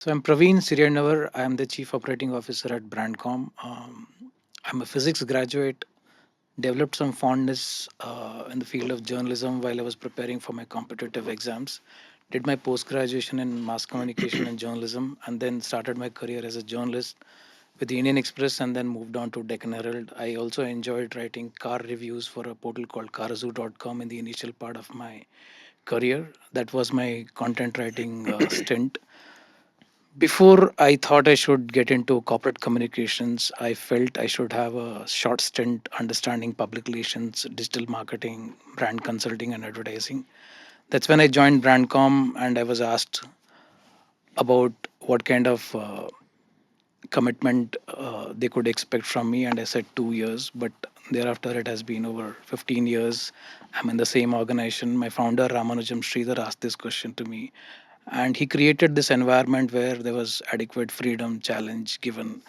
So I'm Pravin Shiriyannavar. I am the Chief Operating Officer at Brand Comm. I'm a physics graduate, developed some fondness in the field of journalism while I was preparing for my competitive exams. Did my post graduation in mass communication and journalism, and then started my career as a journalist with the Indian Express and then moved on to Deccan Herald. I also enjoyed writing car reviews for a portal called carazoo.com in the initial part of my career. That was my content writing stint. Before I thought I should get into corporate communications, I felt I should have a short stint understanding public relations, digital marketing, brand consulting, and advertising. That's when I joined Brandcom and I was asked about what kind of commitment they could expect from me. And I said 2 years, but thereafter it has been over 15 years. I'm in the same organization. My founder, Ramanujam Sridhar, asked this question to me. And he created this environment where there was adequate freedom, challenge given,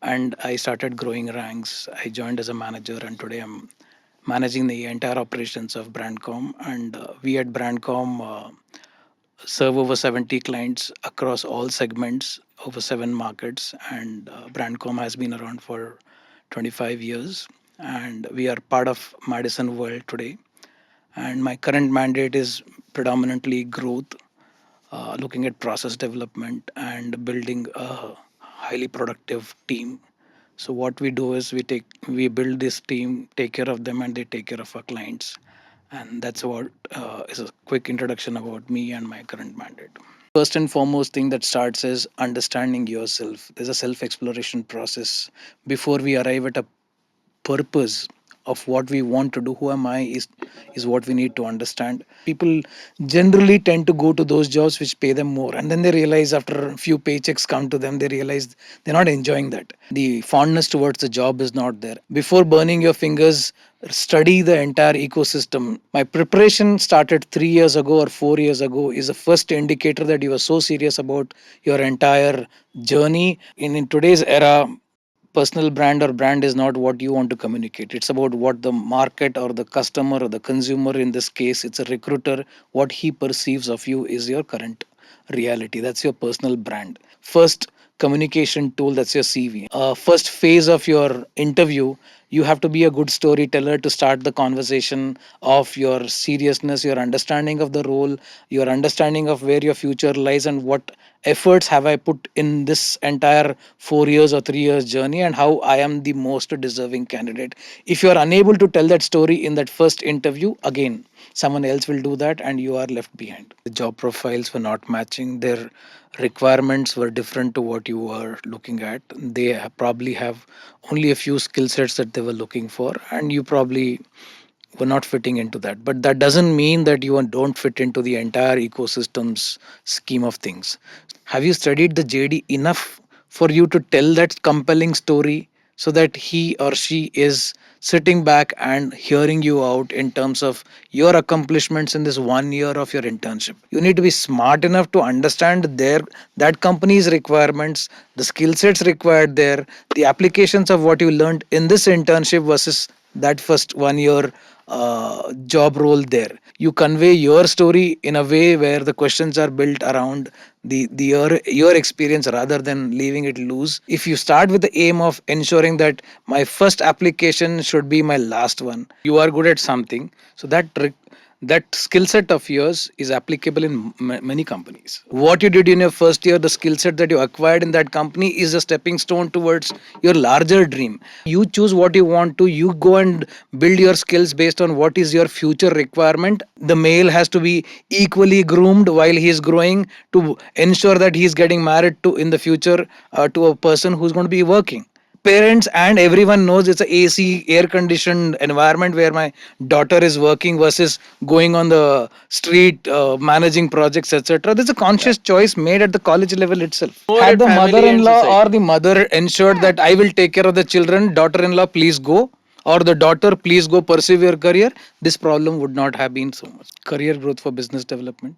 and I started growing ranks. I joined as a manager, and today I'm managing the entire operations of Brandcom. And we at Brandcom serve over 70 clients across all segments, over 7 markets. And Brandcom has been around for 25 years, and we are part of Madison World today. And my current mandate is predominantly growth, looking at process development and building a highly productive team. So what we do is we build this team, take care of them, and they take care of our clients. And that's what is a quick introduction about me and my current mandate. First and foremost thing that starts is understanding yourself. There's a self exploration process before we arrive at a purpose of what we want to do. Who am I is what we need to understand. People generally tend to go to those jobs which pay them more, and then they realize after a few paychecks come to them, they realize they're not enjoying that. The fondness towards the job is not there. Before burning your fingers, study the entire ecosystem. My preparation started 3 years ago or 4 years ago is the first indicator that you are so serious about your entire journey. In today's era, personal brand or brand is not what you want to communicate. It's about what the market or the customer or the consumer, in this case it's a recruiter, what he perceives of you is your current reality. That's your personal brand. First communication tool, that's your CV. First phase of your interview, you have to be a good storyteller to start the conversation of your seriousness, your understanding of the role, your understanding of where your future lies, and what efforts have I put in this entire 4 years or 3 years journey, and how I am the most deserving candidate. If you are unable to tell that story in that first interview, again, someone else will do that and you are left behind. The job profiles were not matching. Their requirements were different to what you were looking at. They probably have only a few skill sets that they were looking for, and you probably were not fitting into that. But that doesn't mean that you don't fit into the entire ecosystem's scheme of things. Have you studied the JD enough for you to tell that compelling story so that he or she is sitting back and hearing you out in terms of your accomplishments in this 1 year of your internship? You need to be smart enough to understand that company's requirements, the skill sets required there, the applications of what you learned in this internship versus that first 1 year job role there. You convey your story in a way where the questions are built around your experience rather than leaving it loose. If you start with the aim of ensuring that my first application should be my last one, you are good at something, so that skill set of yours is applicable in many companies. What you did in your first year, the skill set that you acquired in that company, is a stepping stone towards your larger dream. You choose what you want to, you go and build your skills based on what is your future requirement. The male has to be equally groomed while he is growing to ensure that he is getting married to in the future to a person who's going to be working. Parents and everyone knows it's a AC air conditioned environment where my daughter is working versus going on the street managing projects, etc. There's a conscious choice made at the college level itself. More Had at the family and mother-in-law or society. the mother ensured that I will take care of the children, daughter-in-law please go, or the daughter please go pursue your career, this problem would not have been so much. Career growth for business development.